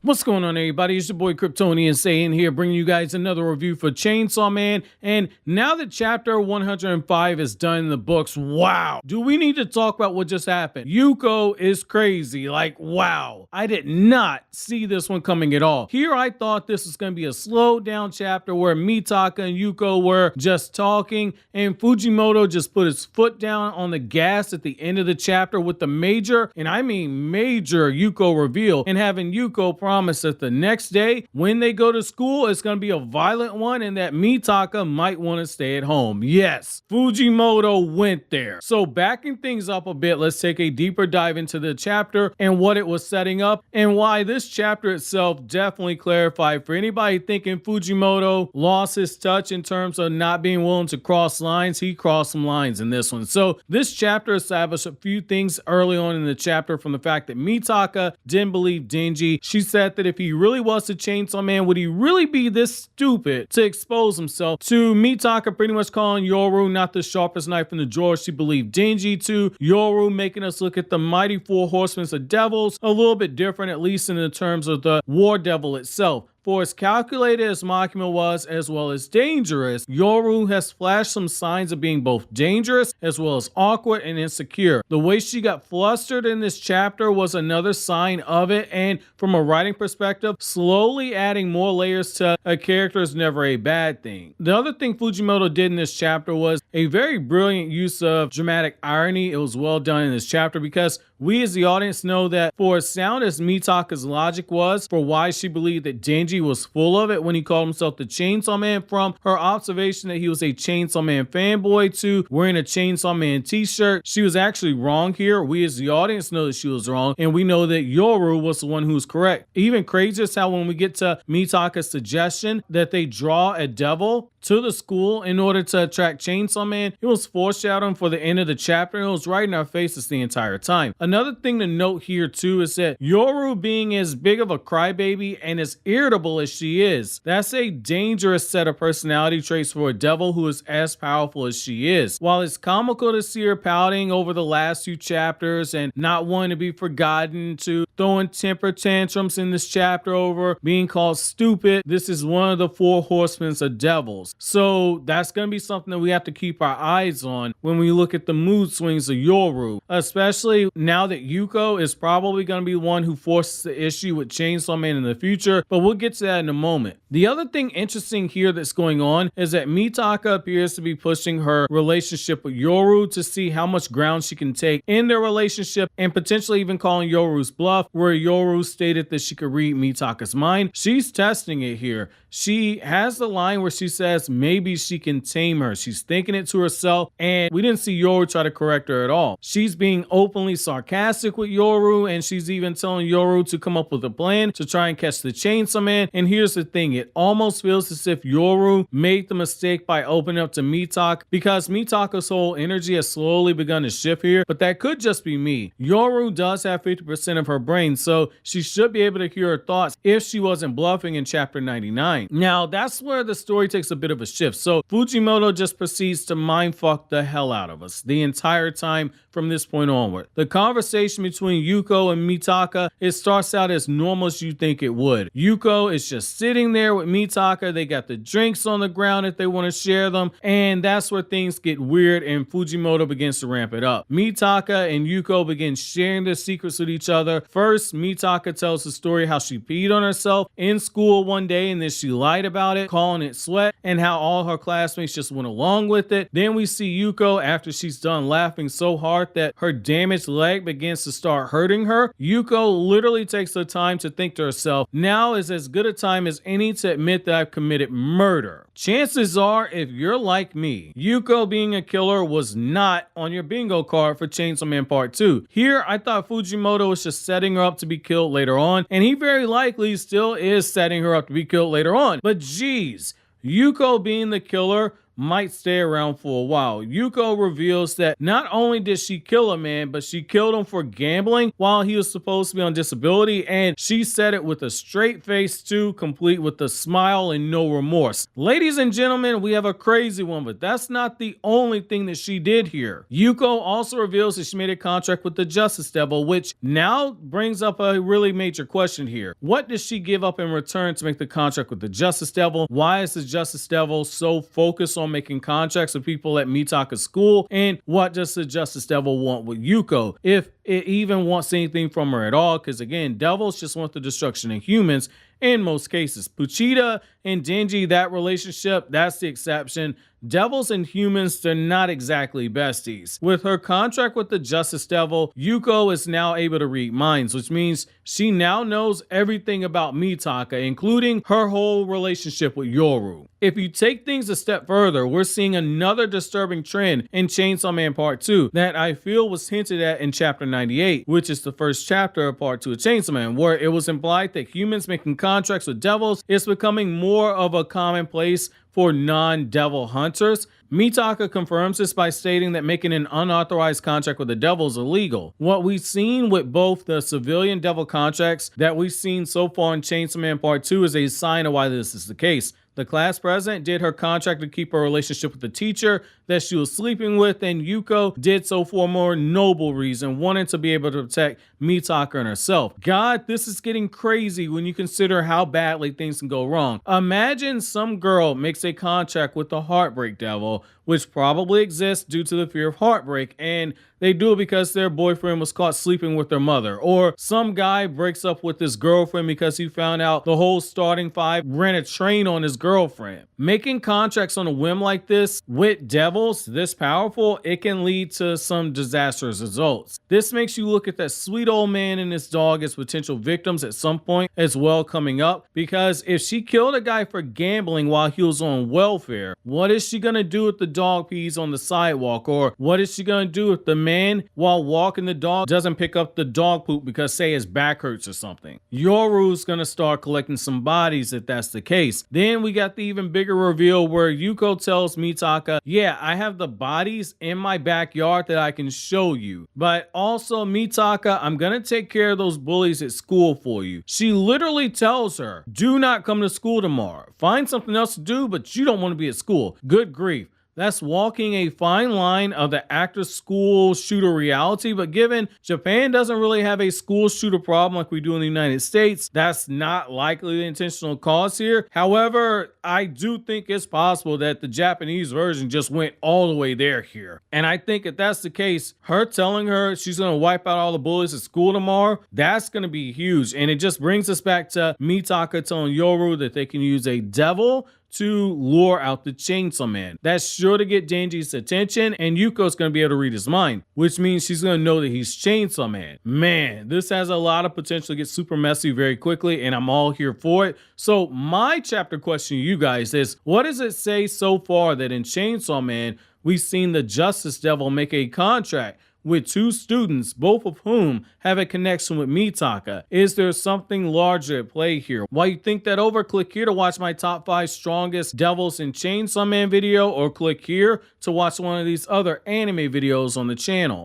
What's going on, everybody? It's your boy KRYPTONIAN saying here, bringing you guys another review for Chainsaw Man. And now that chapter 105 is done in the books, wow, do we need to talk about what just happened? Yuko is crazy. Like, wow, I did not see this one coming at all. Here I thought this was going to be a slowed down chapter where Mitaka and Yuko were just talking, and Fujimoto just put his foot down on the gas at the end of the chapter with the major, and I mean major, Yuko reveal, and having Yuko promise that the next day when they go to school it's going to be a violent one and that Mitaka might want to stay at home. Yes, Fujimoto went there. So backing things up a bit, let's take a deeper dive into the chapter and what it was setting up and why this chapter itself definitely clarified for anybody thinking Fujimoto lost his touch in terms of not being willing to cross lines. He crossed some lines in this one. So this chapter established a few things early on in the chapter, from the fact that Mitaka didn't believe Denji. She said that if he really was the Chainsaw Man, would he really be this stupid to expose himself? To Mitaka pretty much calling Yoru not the sharpest knife in the drawer, she believed Denji. To Yoru making us look at the mighty four horsemen of devils a little bit different, at least in the terms of the war devil itself. For as calculated as Makima was, as well as dangerous, Yoru has flashed some signs of being both dangerous as well as awkward and insecure. The way she got flustered in this chapter was another sign of it, and from a writing perspective, slowly adding more layers to a character is never a bad thing. The other thing Fujimoto did in this chapter was a very brilliant use of dramatic irony. It was well done in this chapter because we as the audience know that for as sound as Mitaka's logic was for why she believed that Denji was full of it when he called himself the Chainsaw Man, from her observation that he was a Chainsaw Man fanboy to wearing a Chainsaw Man t-shirt, she was actually wrong here. We as the audience know that she was wrong, and we know that Yoru was the one who was correct. Even crazier is how when we get to Mitaka's suggestion that they draw a devil to the school in order to attract Chainsaw Man, it was foreshadowing for the end of the chapter. It was right in our faces the entire time. Another thing to note here too is that Yoru, being as big of a crybaby and as irritable as she is, that's a dangerous set of personality traits for a devil who is as powerful as she is. While it's comical to see her pouting over the last few chapters and not wanting to be forgotten, to throwing temper tantrums in this chapter over being called stupid, this is one of the four horsemen of devils. So that's going to be something that we have to keep our eyes on when we look at the mood swings of Yoru, especially now that Yuko is probably going to be one who forces the issue with Chainsaw Man in the future, but we'll get to that in a moment. The other thing interesting here that's going on is that Mitaka appears to be pushing her relationship with Yoru to see how much ground she can take in their relationship, and potentially even calling Yoru's bluff, where Yoru stated that she could read Mitaka's mind. She's testing it here. She has the line where she says maybe she can tame her. She's thinking it to herself, and we didn't see Yoru try to correct her at all. She's being openly sarcastic with Yoru, and she's even telling Yoru to come up with a plan to try and catch the Chainsaw Man. And here's the thing, it almost feels as if Yoru made the mistake by opening up to Mitaka, because Mitaka's whole energy has slowly begun to shift here, but that could just be me. Yoru does have 50% of her brain, so she should be able to hear her thoughts if she wasn't bluffing in chapter 99. Now that's where the story takes a bit of a shift. So Fujimoto just proceeds to mindfuck the hell out of us the entire time from this point onward. The conversation between Yuko and Mitaka, it starts out as normal as you think it would. Yuko is just sitting there with Mitaka. They got the drinks on the ground if they want to share them, and that's where things get weird and Fujimoto begins to ramp it up. Mitaka and Yuko begin sharing their secrets with each other. First, Mitaka tells the story how she peed on herself in school one day and then she lied about it, calling it sweat, and how all her classmates just went along with it. Then we see Yuko after she's done laughing so hard that her damaged leg begins to start hurting her. Yuko literally takes the time to think to herself, now is as good a time as any to admit that I've committed murder. Chances are, if you're like me, Yuko being a killer was not on your bingo card for Chainsaw Man Part 2. Here, I thought Fujimoto was just setting her up to be killed later on, and he very likely still is setting her up to be killed later on. But geez, Yuko being the killer might stay around for a while. Yuko reveals that not only did she kill a man, but she killed him for gambling while he was supposed to be on disability, and she said it with a straight face too, complete with a smile and no remorse. Ladies and gentlemen, we have a crazy one, but that's not the only thing that she did here. Yuko also reveals that she made a contract with the Justice Devil, which now brings up a really major question here. What does she give up in return to make the contract with the Justice Devil? Why is the Justice Devil so focused on making contracts with people at Mitaka's school? And what does the Justice Devil want with Yuko, if it even wants anything from her at all? Because again, devils just want the destruction of humans in most cases. Pochita and Denji, that relationship, that's the exception. Devils and humans, they're not exactly besties. With her contract with the Justice Devil, Yuko is now able to read minds, which means she now knows everything about Mitaka, including her whole relationship with Yoru. If you take things a step further, we're seeing another disturbing trend in Chainsaw Man Part 2 that I feel was hinted at in Chapter 98, which is the first chapter of Part 2 of Chainsaw Man, where it was implied that humans making contracts with devils is becoming more of a commonplace for non-devil hunters. Mitaka confirms this by stating that making an unauthorized contract with the devil is illegal. What we've seen with both the civilian devil contracts that we've seen so far in Chainsaw Man Part 2 is a sign of why this is the case. The class president did her contract to keep her relationship with the teacher that she was sleeping with, and Yuko did so for a more noble reason, wanting to be able to protect Mitaka and herself. God, this is getting crazy when you consider how badly things can go wrong. Imagine some girl makes a contract with the Heartbreak Devil, which probably exists due to the fear of heartbreak, and they do it because their boyfriend was caught sleeping with their mother. Or some guy breaks up with his girlfriend because he found out the whole starting five ran a train on his girlfriend. Making contracts on a whim like this with devils this powerful, it can lead to some disastrous results. This makes you look at that sweet old man and his dog as potential victims at some point as well coming up, because if she killed a guy for gambling while he was on welfare, what is she gonna do with the dog pees on the sidewalk? Or what is she gonna do if the man while walking the dog doesn't pick up the dog poop because say his back hurts or something? Yoru's gonna start collecting some bodies if that's the case. Then we got the even bigger reveal where Yuko tells Mitaka, yeah, I have the bodies in my backyard that I can show you, but also Mitaka, I'm gonna take care of those bullies at school for you. She literally tells her, do not come to school tomorrow. Find something else to do, but you don't want to be at school. Good grief. That's walking a fine line of the actor school shooter reality, but given Japan doesn't really have a school shooter problem like we do in the United States, that's not likely the intentional cause here. However, I do think it's possible that the Japanese version just went all the way there here. And I think if that's the case, her telling her she's going to wipe out all the bullies at school tomorrow, that's going to be huge. And it just brings us back to Mitaka telling Yoru that they can use a devil to lure out the Chainsaw Man. That's sure to get Denji's attention, and Yuko's gonna be able to read his mind, which means she's gonna know that he's Chainsaw Man. Man, this has a lot of potential to get super messy very quickly, and I'm all here for it. So my chapter question to you guys is, what does it say so far that in Chainsaw Man, we've seen the Justice Devil make a contract with two students, both of whom have a connection with Mitaka? Is there something larger at play here? While you think that over, click here to watch my top 5 strongest devils in Chainsaw Man video, or click here to watch one of these other anime videos on the channel.